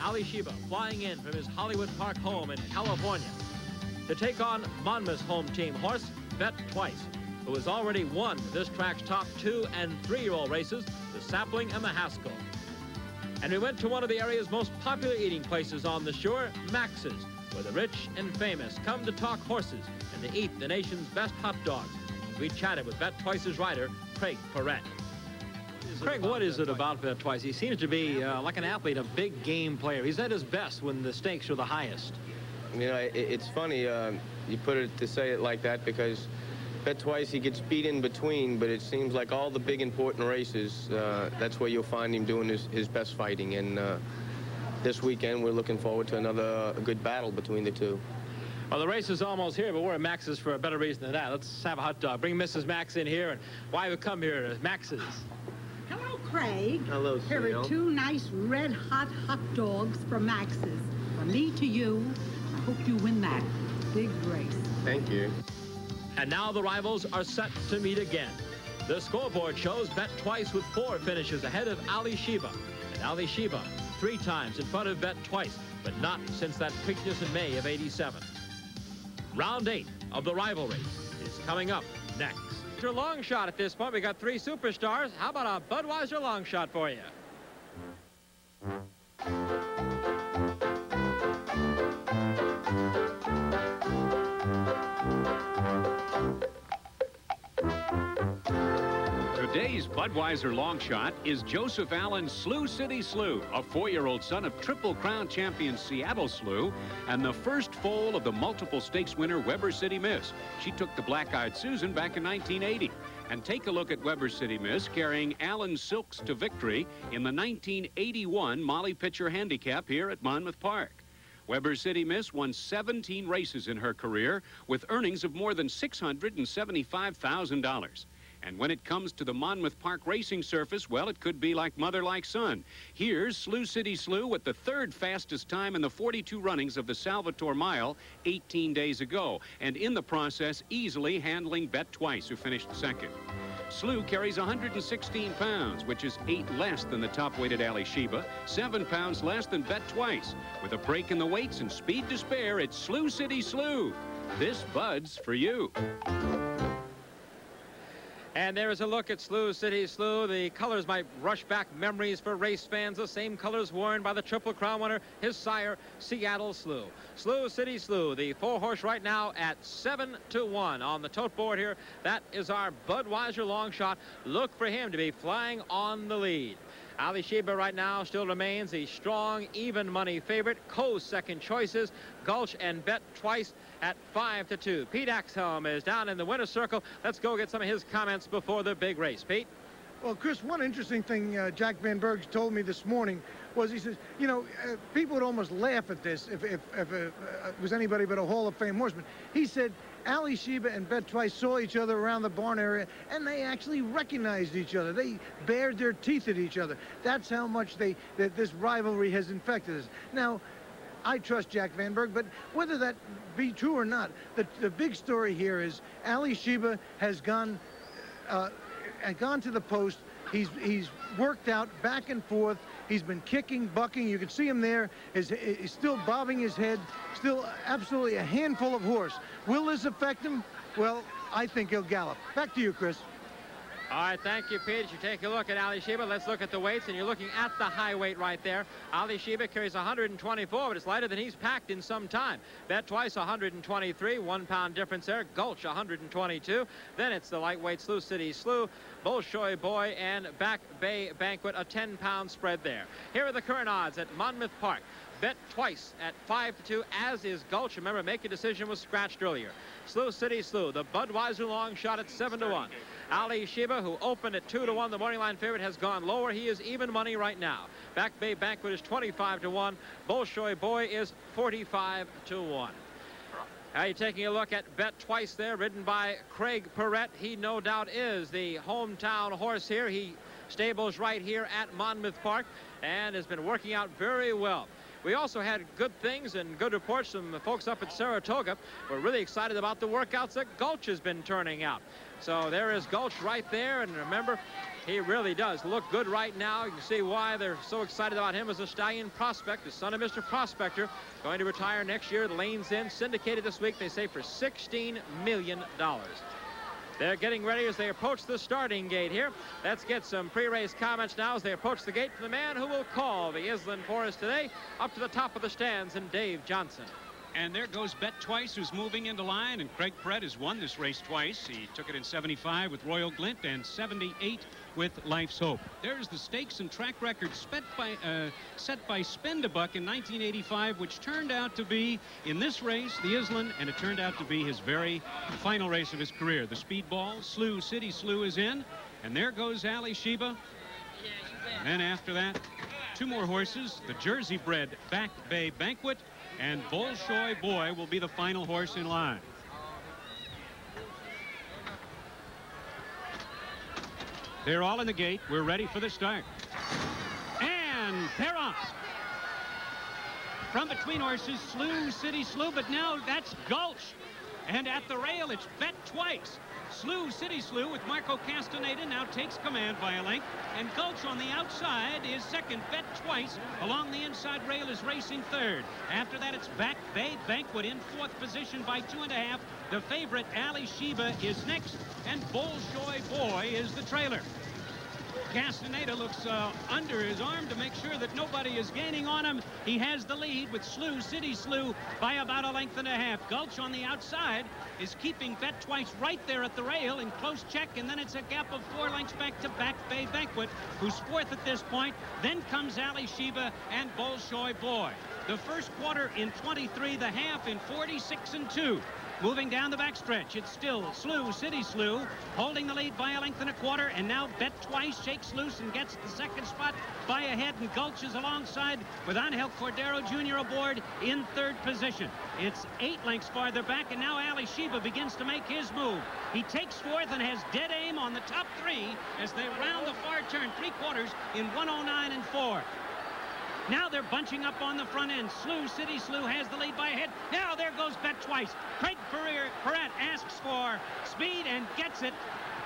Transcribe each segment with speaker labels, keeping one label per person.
Speaker 1: Alysheba flying in from his Hollywood Park home in California to take on Monmouth's home team horse, Bet Twice, who has already won this track's top 2- and 3-year-old races, the Sapling and the Haskell. And we went to one of the area's most popular eating places on the shore, Max's, where the rich and famous come to talk horses and to eat the nation's best hot dogs. We chatted with Bet Twice's rider, Craig Perrette. Craig, what is it about Bet Twice? He seems to be like an athlete, a big game player. He's at his best when the stakes are the highest.
Speaker 2: You know, it's funny you put it to say it like that, because Bet Twice, he gets beat in between, but it seems like all the big important races, that's where you'll find him doing his best fighting. And this weekend, we're looking forward to another good battle between the two.
Speaker 1: Well, the race is almost here, but we're at Max's for a better reason than that. Let's have a hot dog. Bring Mrs. Max in here. And why we come here to Max's?
Speaker 3: Hello, Craig.
Speaker 2: Hello,
Speaker 3: Here
Speaker 2: Seal.
Speaker 3: are 2 nice red-hot hot dogs from Max's. From me to you. I hope you win that big race.
Speaker 2: Thank you.
Speaker 1: And now the rivals are set to meet again. The scoreboard shows Bet Twice with 4 finishes ahead of Alysheba. And Alysheba 3 times in front of Bet Twice, but not since that Preakness in May of '87. Round 8 of the rivalry is coming up next. Your long shot at this point. We got 3 superstars. How about a Budweiser long shot for you?
Speaker 4: Today's Budweiser long shot is Joseph Allen's Slew City Slew, a 4-year-old son of Triple Crown champion Seattle Slew, and the first foal of the multiple stakes winner Weber City Miss. She took the Black-Eyed Susan back in 1980. And take a look at Weber City Miss carrying Allen's Silks to victory in the 1981 Molly Pitcher Handicap here at Monmouth Park. Weber City Miss won 17 races in her career with earnings of more than $675,000. And when it comes to the Monmouth Park racing surface, well, it could be like mother like son. Here's Slew City Slew with the 3rd fastest time in the 42 runnings of the Salvatore Mile 18 days ago, and in the process easily handling Bet Twice, who finished 2nd. Slew carries 116 pounds, which is 8 less than the top-weighted Alysheba, 7 pounds less than Bet Twice. With a break in the weights and speed to spare, it's Slew City Slew. This Bud's for you.
Speaker 1: And there is a look at Slew City Slew. The colors might rush back memories for race fans. The same colors worn by the Triple Crown winner, his sire, Seattle Slew. Slew City Slew, the 4-horse right now at 7-1 on the tote board here. That is our Budweiser long shot. Look for him to be flying on the lead. Alysheba right now still remains the strong, even money favorite. Co-second choices, Gulch and Bet Twice at 5-2. Pete Axhelm is down in the winner's circle. Let's go get some of his comments before the big race. Pete?
Speaker 5: Well, Chris, one interesting thing Jack Van Berg told me this morning was, he says, you know, people would almost laugh at this if it was anybody but a Hall of Fame horseman. He said Alysheba and Bet Twice saw each other around the barn area, and they actually recognized each other. They bared their teeth at each other. That's how much that this rivalry has infected us. Now, I trust Jack Van Berg, but whether that be true or not, the big story here is Alysheba has gone to the post. He's worked out back and forth. He's been kicking, bucking. You can see him there. He's still bobbing his head. Still absolutely a handful of horse. Will this affect him? Well, I think he'll gallop. Back to you, Chris.
Speaker 1: All right, thank you, Pete. As you take a look at Alysheba, let's look at the weights, and you're looking at the high weight right there. Alysheba carries 124, but it's lighter than he's packed in some time. Bet Twice 123, 1 pound difference there. Gulch 122. Then it's the lightweight Slew City Slew, Bolshoi Boy, and Back Bay Banquet, a 10-pound spread there. Here are the current odds at Monmouth Park. Bet Twice at 5-2, as is Gulch. Remember, Make a Decision was scratched earlier. Slew City Slew, the Budweiser long shot at 7-1. Alysheba, who opened at 2-1, the morning line favorite, has gone lower. He is even money right now. Back Bay Banquet is 25-1. Bolshoi Boy is 45-1. Now you're taking a look at Bet Twice there, ridden by Craig Perrette. He no doubt is the hometown horse here. He stables right here at Monmouth Park and has been working out very well. We also had good things and good reports from the folks up at Saratoga. We're really excited about the workouts that Gulch has been turning out. So there is Gulch right there, and remember, He really does look good right now. You can see why they're so excited about him as a stallion prospect, the son of Mr. Prospector, going to retire next year. The Lanes Inn, syndicated this week, they say, for $16 million. They're getting ready as they approach the starting gate here. Let's get some pre-race comments now as they approach the gate from the man who will call the Iselin for us today, up to the top of the stands, and Dave Johnson.
Speaker 4: And there goes Bet Twice, who's moving into line, and Craig Perret has won this race twice. He took it in 75 with Royal Glint and 78 with Life's Hope. There's the stakes and track record set by Spend-A-Buck in 1985, which turned out to be, in this race, the Iselin, and it turned out to be his very final race of his career. The Speedball, Slew City Slew is in, and there goes Alysheba. And then after that, two more horses, the Jersey-bred Back Bay Banquet, and Bolshoi Boy will be the final horse in line. They're all in the gate. We're ready for the start. And they're off. From between horses, Slew City Slew, but now that's Gulch. And at the rail, it's Bet Twice. Slew City Slew with Marco Castaneda now takes command by a length, and Gulch on the outside is second. Bet Twice along the inside rail is racing third. After that, it's Back Bay Banquet in fourth position by 2.5. The favorite, Alysheba, is next, and Bolshoi Boy is the trailer. Castaneda looks under his arm to make sure that nobody is gaining on him. He has the lead with Slew City Slew by about 1.5 lengths. Gulch on the outside is keeping Bet Twice right there at the rail in close check, and then it's a gap of 4 lengths back to Back Bay Banquet, who's fourth at this point. Then comes Alysheba and Bolshoi Boy. The first quarter in 23, the half in 46-2. Moving down the backstretch, it's still Slew City Slew holding the lead by 1.25 lengths, and now Bet Twice shakes loose and gets the second spot by a head, and Gulch is alongside with Angel Cordero Jr. aboard in third position. It's 8 lengths farther back, and now Alysheba begins to make his move. He takes fourth and has dead aim on the top 3 as they round the far turn, 3/4 in 1:09.4. Now they're bunching up on the front end. Slew City Slew has the lead by a head. Now there goes Bet Twice. Craig Perret asks for speed and gets it.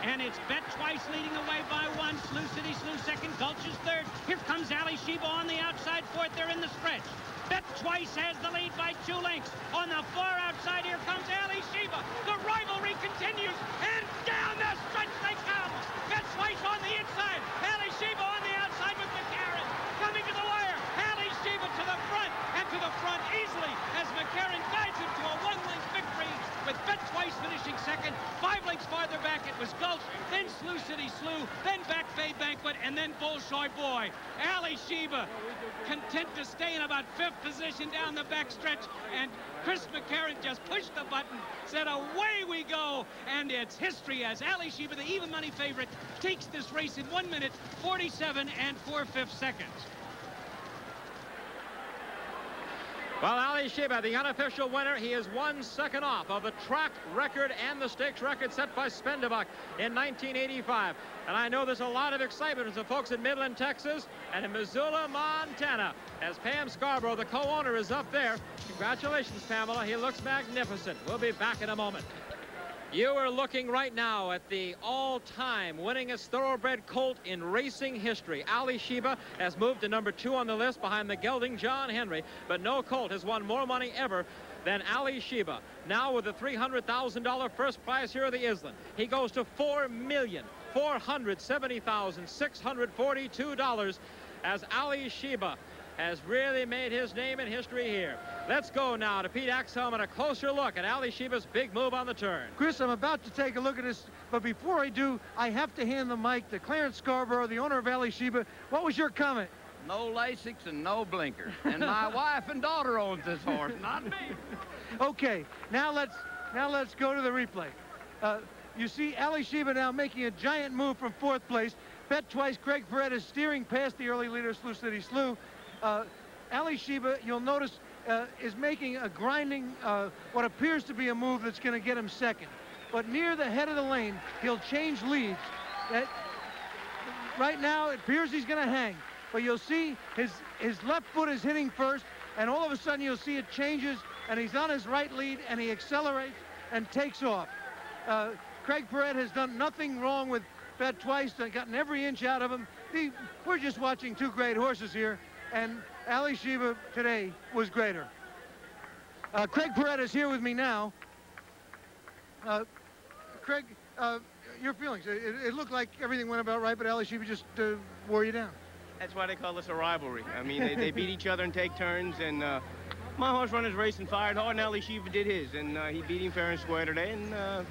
Speaker 4: And it's Bet Twice leading the way by 1. Slew City Slew second. Gulch is third. Here comes Alysheba on the outside fourth. They're in the stretch. Bet Twice has the lead by 2 lengths. On the far outside, here comes Alysheba. The rivalry continues. And down the stretch they come. Bet Twice on the inside. Alysheba on the outside with McCarran. Coming to the wire. Alysheba to the front, and to the front easily as McCarran guides him to a 1-length victory, with Bet Twice finishing second. 5 lengths farther back it was Gulch, then Slew City Slew, then Back Bay Banquet, and then Bolshoi Boy. Alysheba content to stay in about 5th position down the backstretch, and Chris McCarran just pushed the button, said away we go, and it's history as Alysheba, the even money favorite, takes this race in 1 minute, 47 4/5 seconds.
Speaker 1: Well, Alysheba, the unofficial winner, he is 1 second off of the track record and the stakes record set by Spend-A-Buck in 1985. And I know there's a lot of excitement from folks in Midland, Texas, and in Missoula, Montana, as Pam Scarborough, the co-owner, is up there. Congratulations, Pamela. He looks magnificent. We'll be back in a moment. You are looking right now at the all-time winningest thoroughbred colt in racing history. Alysheba has moved to number 2 on the list behind the gelding John Henry, but no colt has won more money ever than Alysheba. Now with the $300,000 first prize here at the Iselin, he goes to $4,470,642 as Alysheba has really made his name in history here. Let's go now to Pete Axholm and a closer look at Alysheba's big move on the turn.
Speaker 5: Chris, I'm about to take a look at this, but before I do, I have to hand the mic to Clarence Scarborough, the owner of Alysheba. What was your comment?
Speaker 6: No Lasix and no blinkers. And my wife and daughter owns this horse, not me.
Speaker 5: Okay, now let's go to the replay. You see Alysheba now making a giant move from 4th place. Bet Twice, Craig Perret is steering past the early leader, Slew City Slew. Alysheba, you'll notice, is making a grinding, what appears to be a move that's going to get him second. But near the head of the lane, he'll change leads. Right now, it appears he's going to hang. But you'll see his left foot is hitting first, and all of a sudden you'll see it changes, and he's on his right lead, and he accelerates and takes off. Craig Perret has done nothing wrong with Bet Twice, gotten every inch out of him. We're just watching two great horses here, and Alysheba today was greater. Craig Peretta is here with me now. Craig, your feelings? It looked like everything went about right, but Alysheba just wore you down.
Speaker 2: That's why they call this a rivalry. I mean, they beat each other and take turns, and my horse runner's racing fired hard, and Alysheba did his, and he beat him fair and square today, and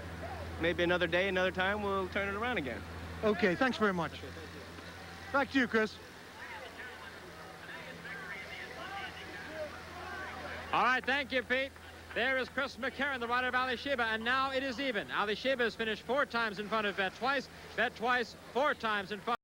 Speaker 2: maybe another day, another time, we'll turn it around again.
Speaker 5: Okay, thanks very much. Back to you, Chris.
Speaker 1: All right, thank you, Pete. There is Chris McCarron, the rider of Alysheba, and now it is even. Alysheba has finished 4 times in front of Bet Twice. Bet Twice 4 times in front.